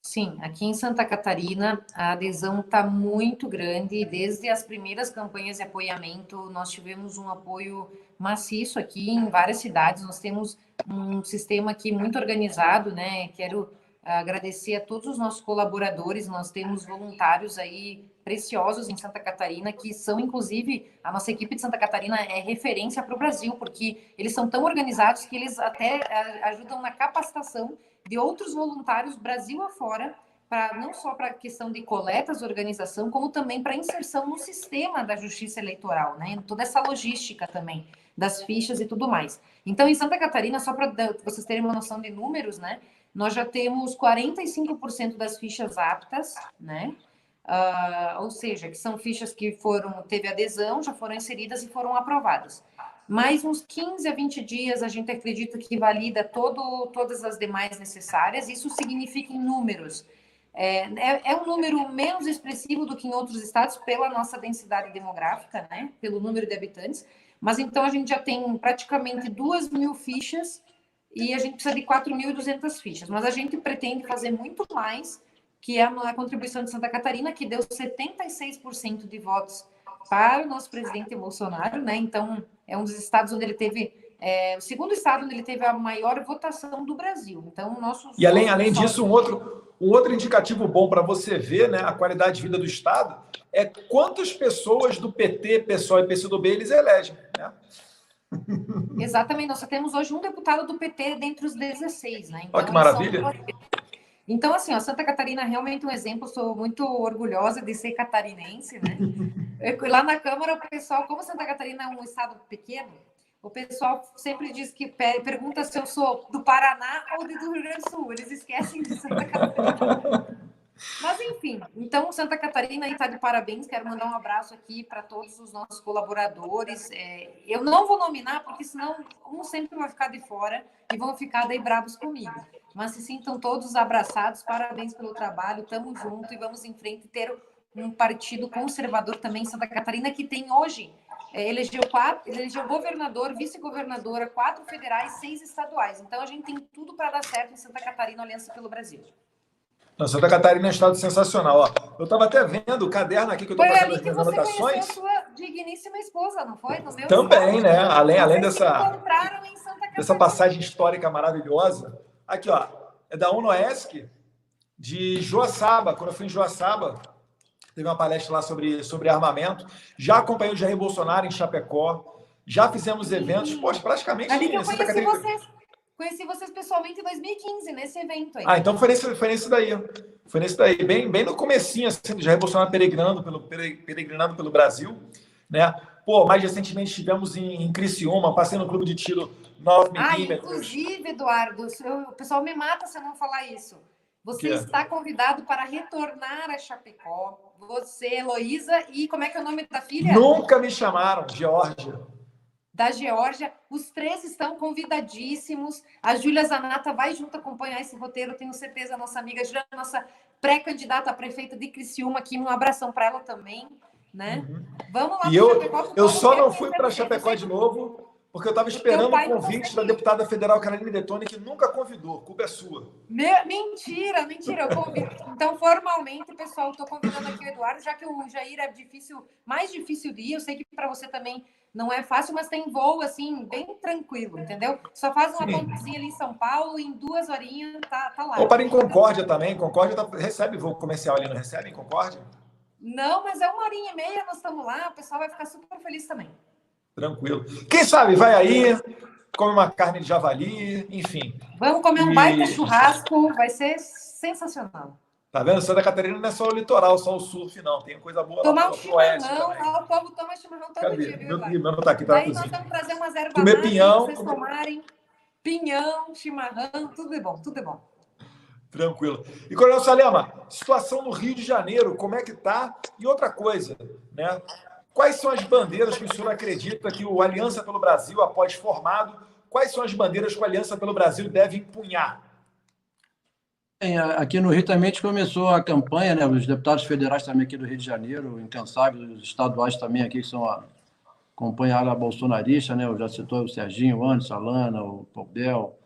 Sim, aqui em Santa Catarina a adesão está muito grande. Desde as primeiras campanhas de apoiamento, nós tivemos um apoio maciço aqui em várias cidades. Nós temos um sistema aqui muito organizado, né? Quero agradecer a todos os nossos colaboradores. Nós temos voluntários aí preciosos em Santa Catarina, que são, inclusive, a nossa equipe de Santa Catarina é referência para o Brasil, porque eles são tão organizados que eles até ajudam na capacitação de outros voluntários Brasil afora, não só para a questão de coletas, organização, como também para inserção no sistema da justiça eleitoral, né? Toda essa logística também, das fichas e tudo mais. Então, em Santa Catarina, só para vocês terem uma noção de números, né? Nós já temos 45% das fichas aptas, né? Ou seja, que são fichas que teve adesão, já foram inseridas e foram aprovadas. Mais uns 15 a 20 dias, a gente acredita que valida todas as demais necessárias. Isso significa em números. É um número menos expressivo do que em outros estados, pela nossa densidade demográfica, né? Pelo número de habitantes. Mas então a gente já tem praticamente 2.000 fichas e a gente precisa de 4.200 fichas. Mas a gente pretende fazer muito mais, que é a contribuição de Santa Catarina, que deu 76% de votos para o nosso presidente Bolsonaro, né? Então, é um dos estados onde ele teve, o segundo estado onde ele teve a maior votação do Brasil. Então, E além disso, um outro indicativo bom para você ver, né, a qualidade de vida do estado é quantas pessoas do PT, PSOL e PCdoB eles elegem, né? Exatamente, nós só temos hoje um deputado do PT dentre os 16, né? Então, olha que maravilha. Então, assim, ó, Santa Catarina é realmente um exemplo, sou muito orgulhosa de ser catarinense, né? Lá na Câmara, o pessoal, como Santa Catarina é um estado pequeno, o pessoal sempre diz que pergunta se eu sou do Paraná ou do Rio Grande do Sul, eles esquecem de Santa Catarina. Mas, enfim, então, Santa Catarina está de parabéns, quero mandar um abraço aqui para todos os nossos colaboradores. Eu não vou nominar, porque senão um sempre vai ficar de fora e vão ficar daí bravos comigo. Mas se sintam todos abraçados, parabéns pelo trabalho, estamos juntos e vamos em frente ter um partido conservador também em Santa Catarina, que tem hoje, elegeu governador, vice-governadora, 4 federais, 6 estaduais. Então, a gente tem tudo para dar certo em Santa Catarina, Aliança pelo Brasil. Não, Santa Catarina é um estado sensacional. Ó, eu estava até vendo o caderno aqui que eu estou fazendo as minhas anotações. Foi ali que você conheceu a sua digníssima esposa, não foi? No meu também, né? Além dessa passagem histórica maravilhosa. Aqui, ó, é da UNOESC, de Joaçaba. Quando eu fui em Joaçaba, teve uma palestra lá sobre armamento. Já acompanhei o Jair Bolsonaro em Chapecó. Já fizemos eventos, poxa, praticamente... Ali que eu conheci vocês pessoalmente em 2015, nesse evento aí. Então foi nesse daí. Foi nesse daí, bem no comecinho, assim, do Jair Bolsonaro peregrinando pelo Brasil, né? Pô, mais recentemente estivemos em Criciúma, passei no clube de tiro 9mm. Inclusive, Eduardo, o pessoal me mata se eu não falar isso. Você está convidado para retornar a Chapecó. Você, Heloísa, e como é que é o nome da filha? Nunca me chamaram, Geórgia. Da Geórgia, os 3 estão convidadíssimos. A Júlia Zanata vai junto acompanhar esse roteiro, tenho certeza. A nossa amiga Júlia, nossa pré-candidata a prefeita de Criciúma, aqui um abração para ela também, né? Uhum. Vamos lá. E eu só não fui para Chapecó de novo porque eu estava esperando o convite da deputada federal Caroline Detoni, que nunca convidou. A culpa é sua. Mentira, eu convido. Então, formalmente, pessoal, estou convidando aqui o Eduardo, já que o Jair é mais difícil de ir. Eu sei que para você também não é fácil, mas tem voo, assim, bem tranquilo, entendeu? Só faz uma pontezinha ali em São Paulo, em 2 horinhas, tá lá. Ou para em Concórdia também. Concórdia recebe voo comercial ali, não recebe em Concórdia? Não, mas é 1h30, nós estamos lá, o pessoal vai ficar super feliz também. Tranquilo. Quem sabe, vai aí, come uma carne de javali, enfim. Vamos comer um baita churrasco, vai ser sensacional. Tá vendo? Santa Catarina não é só o litoral, só o surf, não. Tem coisa boa tomar lá um chimarrão, o povo toma chimarrão todo dia, viu, Meu não tá aqui, tá Daí nós vamos trazer umas ervas comer pinhão, pra vocês tomarem. Pinhão, chimarrão, tudo é bom, tudo é bom. Tranquilo. E, Coronel Salema, situação no Rio de Janeiro, como é que tá? E outra coisa, né? Quais são as bandeiras que o senhor acredita que o Aliança pelo Brasil, após formado, quais são as bandeiras que o Aliança pelo Brasil deve empunhar? Aqui no Rio também a gente começou a campanha, né? Os deputados federais também aqui do Rio de Janeiro, incansáveis, os estaduais também aqui, que são acompanham a ala bolsonarista, né? Eu já citou o Serginho, o Anderson, a Lana, o Pobel,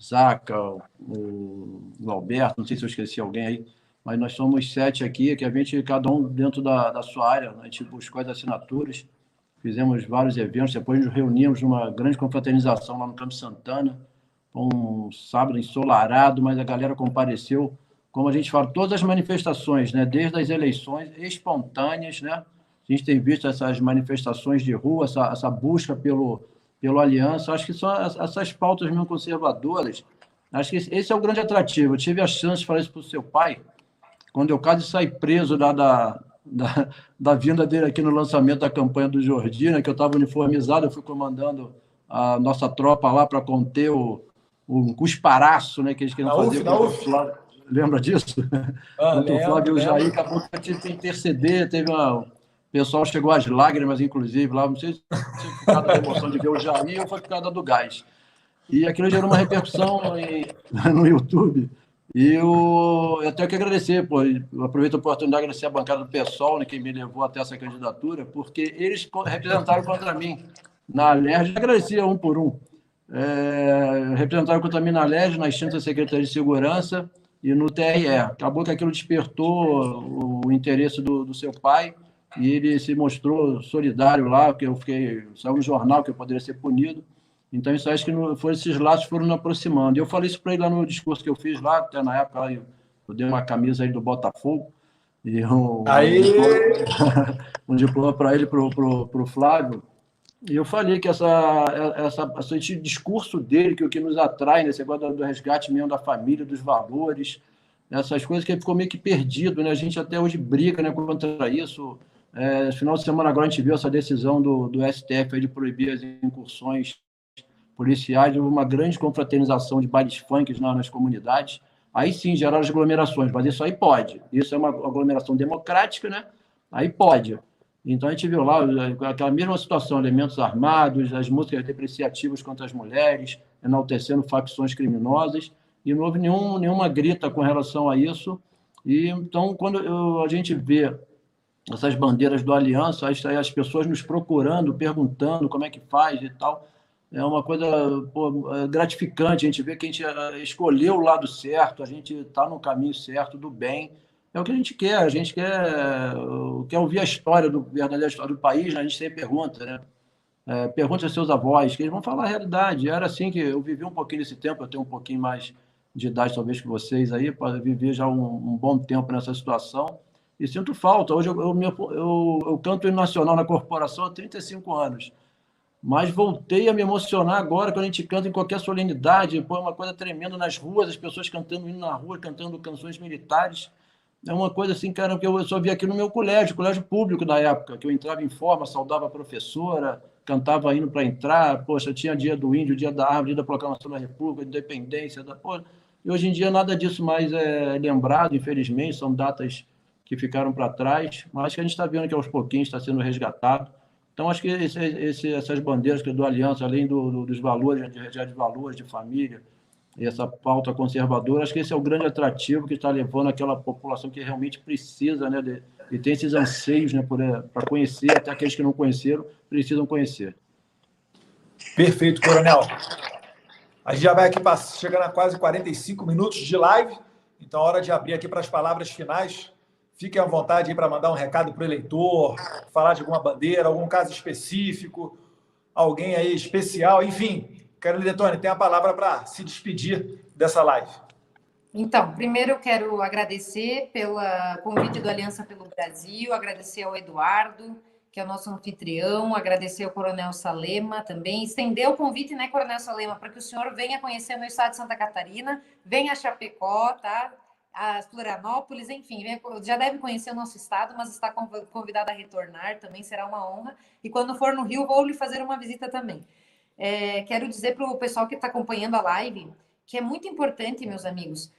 Zaca, o Alberto, não sei se eu esqueci alguém aí, mas nós somos 7 aqui, que a gente, cada um dentro da sua área, a gente buscou as assinaturas, fizemos vários eventos, depois nos reunimos numa grande confraternização lá no Campo Santana, um sábado ensolarado, mas a galera compareceu, como a gente fala, todas as manifestações, né, desde as eleições espontâneas, né, a gente tem visto essas manifestações de rua, essa busca pelo aliança, acho que são essas pautas mesmo conservadoras, acho que esse é o grande atrativo. Eu tive a chance de falar isso para o seu pai, quando eu quase saí preso da vinda dele aqui no lançamento da campanha do Jordi, né, que eu estava uniformizado, eu fui comandando a nossa tropa lá para conter um cusparaço, né, que eles queriam fazer Na contra o UF. Flávio. Lembra disso? Contra o Flávio e o Jair, acabou que eu tive que interceder, o pessoal chegou às lágrimas, inclusive, lá, não sei se foi por causa da emoção de ver o Jair ou foi por causa do gás. E aquilo gerou uma repercussão no YouTube. E eu tenho que agradecer, pô, eu aproveito a oportunidade de agradecer a bancada do PSOL, né, que me levou até essa candidatura, porque eles representaram contra mim na LERJ, agradecia um por um. Representaram contra mim na LERJ, na extinta Secretaria de Segurança e no TRE. Acabou que aquilo despertou o interesse do seu pai e ele se mostrou solidário lá, porque saiu no jornal que eu poderia ser punido. Então, isso acho que esses laços foram nos aproximando. E eu falei isso para ele lá no discurso que eu fiz lá, até na época eu dei uma camisa aí do Botafogo, e um diploma para ele, para o Flávio. E eu falei que esse discurso dele, que o que nos atrai nesse negócio do resgate mesmo da família, dos valores, essas coisas que ele ficou meio que perdido, né? A gente até hoje briga, né, contra isso. No final de semana agora a gente viu essa decisão do STF aí de proibir as incursões policiais, houve uma grande confraternização de bailes funk nas comunidades. Aí sim geraram as aglomerações, mas isso aí pode. Isso é uma aglomeração democrática, né? Aí pode. Então a gente viu lá aquela mesma situação, elementos armados, as músicas depreciativas contra as mulheres, enaltecendo facções criminosas, e não houve nenhuma grita com relação a isso. E então, quando a gente vê essas bandeiras do Aliança, as pessoas nos procurando, perguntando como é que faz e tal, é uma coisa, pô, gratificante. A gente vê que a gente escolheu o lado certo, a gente está no caminho certo, do bem. É o que a gente quer ouvir a história, verdadeira história do país, né? A gente sempre pergunta, né? Pergunta aos seus avós, que eles vão falar a realidade. Era assim que eu vivi um pouquinho nesse tempo, eu tenho um pouquinho mais de idade, talvez, que vocês aí, para viver já um bom tempo nessa situação. E sinto falta. Hoje eu canto hino nacional na corporação há 35 anos. Mas voltei a me emocionar agora quando a gente canta em qualquer solenidade. Pô, é uma coisa tremenda nas ruas, as pessoas cantando hino na rua, cantando canções militares. É uma coisa assim, cara, que eu só vi aqui no meu colégio público da época, que eu entrava em forma, saudava a professora, cantava hino para entrar, poxa, tinha dia do índio, dia da árvore, dia da proclamação da República, independência, pô. E hoje em dia nada disso mais é lembrado, infelizmente, são datas que ficaram para trás, mas que a gente está vendo que aos pouquinhos está sendo resgatado. Então, acho que essas bandeiras que do Aliança, além dos valores, de valores de família, e essa pauta conservadora, acho que esse é o grande atrativo que está levando aquela população que realmente precisa, né, e tem esses anseios, né, para conhecer, até aqueles que não conheceram, precisam conhecer. Perfeito, Coronel. A gente já vai aqui chegando a quase 45 minutos de live, então é hora de abrir aqui para as palavras finais. Fiquem à vontade aí para mandar um recado para o eleitor, falar de alguma bandeira, algum caso específico, alguém aí especial, enfim. Carolina Detoni, tem a palavra para se despedir dessa live. Então, primeiro eu quero agradecer pelo convite do Aliança pelo Brasil, agradecer ao Eduardo, que é o nosso anfitrião, agradecer ao Coronel Salema também, estender o convite, né, Coronel Salema, para que o senhor venha conhecer o meu estado de Santa Catarina, venha a Chapecó, tá? A Florianópolis, enfim, já deve conhecer o nosso estado, mas está convidado a retornar, também será uma honra. E quando for no Rio, vou lhe fazer uma visita também. Quero dizer para o pessoal que está acompanhando a live que é muito importante, meus amigos,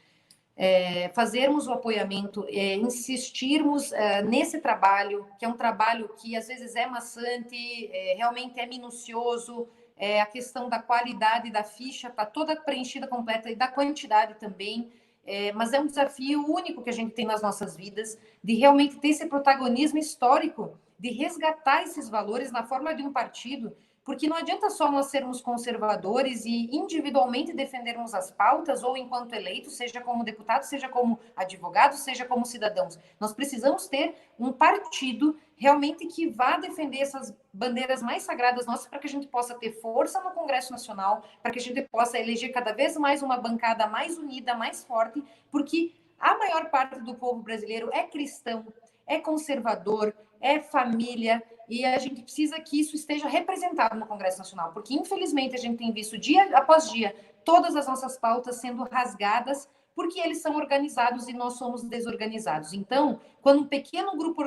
fazermos o apoiamento, insistirmos nesse trabalho, que é um trabalho que às vezes é maçante, realmente é minucioso, a questão da qualidade da ficha está toda preenchida completa e da quantidade também. mas é um desafio único que a gente tem nas nossas vidas, de realmente ter esse protagonismo histórico, de resgatar esses valores na forma de um partido, porque não adianta só nós sermos conservadores e individualmente defendermos as pautas, ou enquanto eleitos, seja como deputados, seja como advogados, seja como cidadãos. Nós precisamos ter um partido realmente que vá defender essas bandeiras mais sagradas nossas, para que a gente possa ter força no Congresso Nacional, para que a gente possa eleger cada vez mais uma bancada mais unida, mais forte, porque a maior parte do povo brasileiro é cristão, é conservador, é família, e a gente precisa que isso esteja representado no Congresso Nacional, porque infelizmente a gente tem visto dia após dia todas as nossas pautas sendo rasgadas, porque eles são organizados e nós somos desorganizados. Então, quando um pequeno grupo é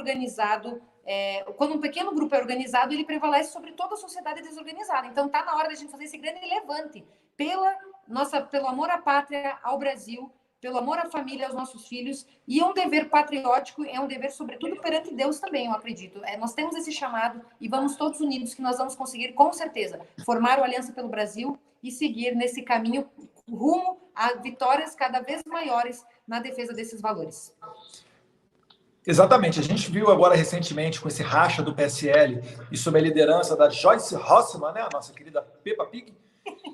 organizado, ele prevalece sobre toda a sociedade desorganizada. Então, está na hora da gente fazer esse grande levante pelo amor à pátria, ao Brasil, pelo amor à família, aos nossos filhos, e é um dever patriótico, é um dever, sobretudo, perante Deus também, eu acredito. Nós temos esse chamado e vamos todos unidos, que nós vamos conseguir, com certeza, formar o Aliança pelo Brasil e seguir nesse caminho rumo a vitórias cada vez maiores na defesa desses valores. Exatamente. A gente viu agora recentemente com esse racha do PSL e sob a liderança da Joyce Hasselmann, né, a nossa querida Peppa Pig,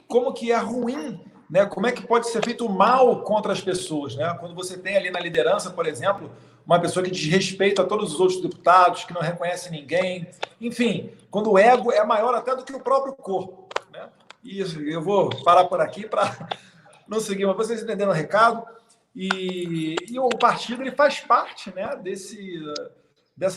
como que é ruim, né? Como é que pode ser feito mal contra as pessoas, né? Quando você tem ali na liderança, por exemplo, uma pessoa que desrespeita todos os outros deputados, que não reconhece ninguém, enfim, quando o ego é maior até do que o próprio corpo, né? E eu vou parar por aqui para não seguir, mas vocês entenderam o recado. E o partido, ele faz parte, né,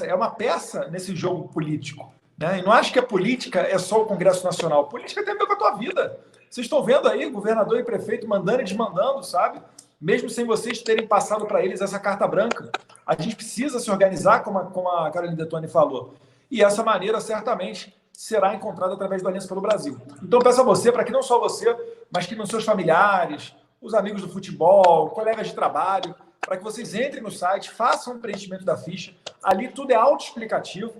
é uma peça nesse jogo político, né? E não acho que a política é só o Congresso Nacional. A política tem a ver com a tua vida. Vocês estão vendo aí governador e prefeito mandando e desmandando, sabe? Mesmo sem vocês terem passado para eles essa carta branca. A gente precisa se organizar, como a Caroline Detoni falou. E essa maneira, certamente, será encontrada através do Aliança pelo Brasil. Então, peço a você, para que não só você, mas que nos seus familiares, os amigos do futebol, colegas de trabalho, para que vocês entrem no site, façam o preenchimento da ficha. Ali tudo é autoexplicativo.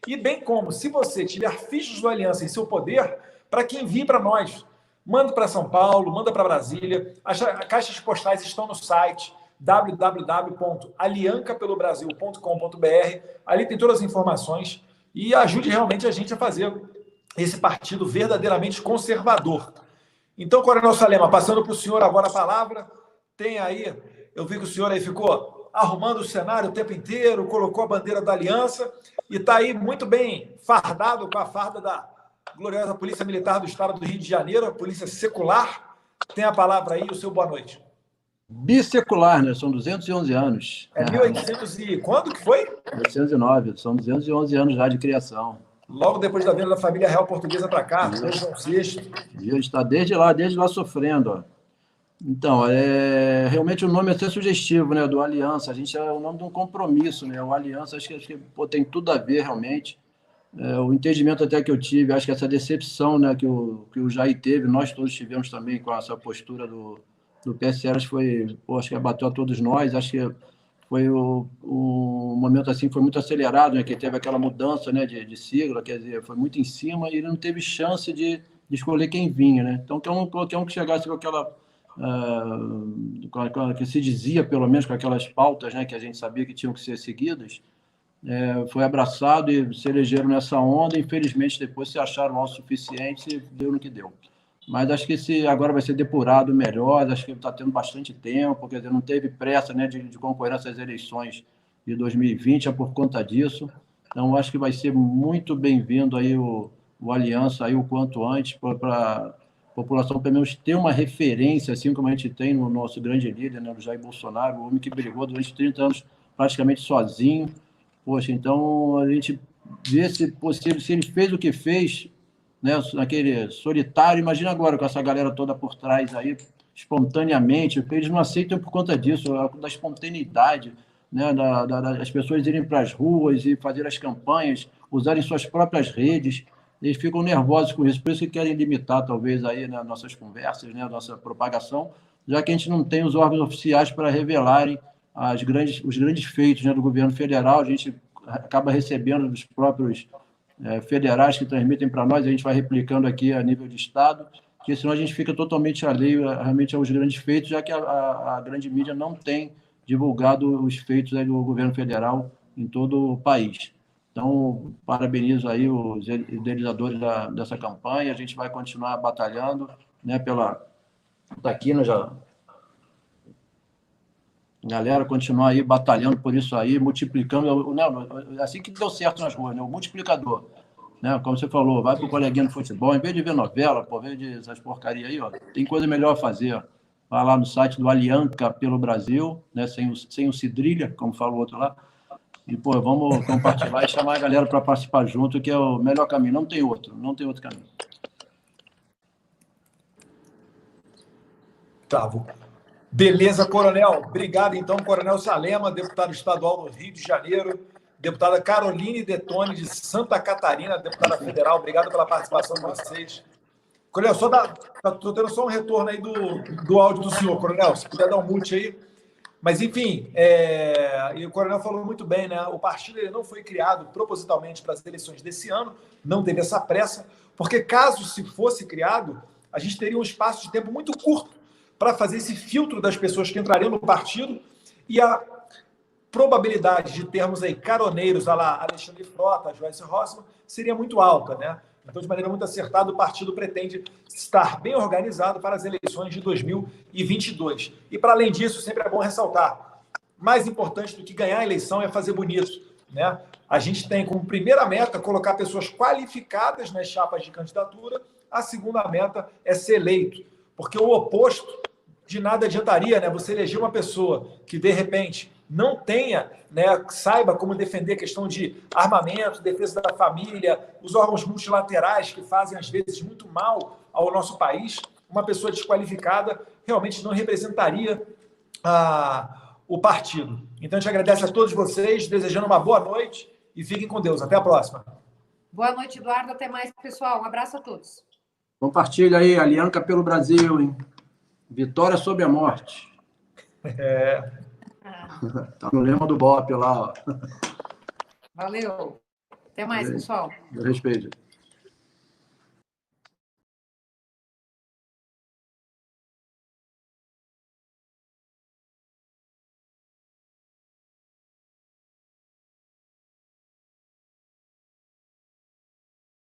E bem como, se você tiver fichas do Aliança em seu poder, para que envie para nós. Manda para São Paulo, manda para Brasília. As caixas postais estão no site www.aliancapelobrasil.com.br. Ali tem todas as informações e ajude realmente a gente a fazer esse partido verdadeiramente conservador. Então, Coronel Salema, passando para o senhor agora a palavra, tem aí, eu vi que o senhor aí ficou arrumando o cenário o tempo inteiro, colocou a bandeira da Aliança e está aí muito bem fardado com a farda da gloriosa Polícia Militar do Estado do Rio de Janeiro, a Polícia Secular. Tem a palavra aí, o seu boa noite. Bissecular, né? São 211 anos. É 1800 e quando que foi? 1809, são 211 anos já de criação. Logo depois da vinda da família real portuguesa para cá, João VI. E ele está desde lá sofrendo. Ó. Então, realmente o nome é até sugestivo, né? Do Aliança. A gente é o nome de um compromisso, né? O Aliança, acho que tem tudo a ver, realmente. O entendimento até que eu tive, acho que essa decepção, né, que o Jair teve, nós todos tivemos também com essa postura do PSL, acho que abateu a todos nós, acho que foi o momento assim, foi muito acelerado, né, que teve aquela mudança, né, de sigla, quer dizer, foi muito em cima e ele não teve chance de escolher quem vinha, né? Então, qualquer um que chegasse com aquela, que se dizia, pelo menos, com aquelas pautas, né, que a gente sabia que tinham que ser seguidas, foi abraçado e se elegeram nessa onda. Infelizmente, depois se acharam autossuficientes e deu no que deu. Mas acho que agora vai ser depurado melhor, acho que está tendo bastante tempo, quer dizer, não teve pressa, né, de concorrer essas eleições de 2020 por conta disso. Então, acho que vai ser muito bem-vindo aí o Aliança aí o quanto antes para a população, pelo menos, ter uma referência, assim como a gente tem no nosso grande líder, né, o Jair Bolsonaro, o homem que brigou durante 30 anos praticamente sozinho. Poxa, então a gente vê se possível, se ele fez o que fez, né, naquele solitário, imagina agora com essa galera toda por trás aí, espontaneamente, eles não aceitam por conta disso, da espontaneidade, né, das pessoas irem para as ruas e fazer as campanhas, usarem suas próprias redes, eles ficam nervosos com isso, por isso que querem limitar, talvez, aí, né, nossas conversas, né, a nossa propagação, já que a gente não tem os órgãos oficiais para revelarem os grandes feitos, né, do governo federal. A gente acaba recebendo dos próprios federais que transmitem para nós, a gente vai replicando aqui a nível de Estado, porque senão a gente fica totalmente alheio realmente aos grandes feitos, já que a grande mídia não tem divulgado os feitos aí do governo federal em todo o país. Então, parabenizo aí os idealizadores dessa campanha, a gente vai continuar batalhando, né, pela Taquina já... Galera, continuar aí batalhando por isso aí, multiplicando, né, assim que deu certo nas ruas, né, o multiplicador, né, como você falou, vai pro coleguinha no futebol, em vez de ver novela, em vez de essas porcarias aí, ó, tem coisa melhor a fazer. Vai lá no site do Aliança pelo Brasil, né, sem o Cidrilha, como falou o outro lá, e, pô, vamos compartilhar e chamar a galera para participar junto, que é o melhor caminho, não tem outro caminho. Tá, beleza, Coronel. Obrigado, então, Coronel Salema, deputado estadual do Rio de Janeiro, deputada Caroline Detoni, de Santa Catarina, deputada federal. Obrigado pela participação de vocês. Coronel, estou tendo só um retorno aí do áudio do senhor, Coronel. Se puder dar um mute aí. Mas, enfim, e o Coronel falou muito bem, né? O partido ele não foi criado propositalmente para as eleições desse ano, não teve essa pressa, porque caso se fosse criado, a gente teria um espaço de tempo muito curto para fazer esse filtro das pessoas que entrariam no partido e a probabilidade de termos aí caroneiros, a lá Alexandre Frota, Joyce Rossmann, seria muito alta, né? Então, de maneira muito acertada, o partido pretende estar bem organizado para as eleições de 2022. E, para além disso, sempre é bom ressaltar, mais importante do que ganhar a eleição é fazer bonito, né? A gente tem como primeira meta colocar pessoas qualificadas nas chapas de candidatura, a segunda meta é ser eleito, porque o oposto de nada adiantaria, né? Você eleger uma pessoa que, de repente, não tenha, né, saiba como defender a questão de armamento, defesa da família, os órgãos multilaterais que fazem, às vezes, muito mal ao nosso país. Uma pessoa desqualificada realmente não representaria o partido. Então, a gente agradece a todos vocês, desejando uma boa noite e fiquem com Deus. Até a próxima. Boa noite, Eduardo. Até mais, pessoal. Um abraço a todos. Compartilha aí, Aliança pelo Brasil, hein? Vitória sobre a morte. Tá no lema do BOP lá, ó. Valeu. Até mais, pessoal. Respeito.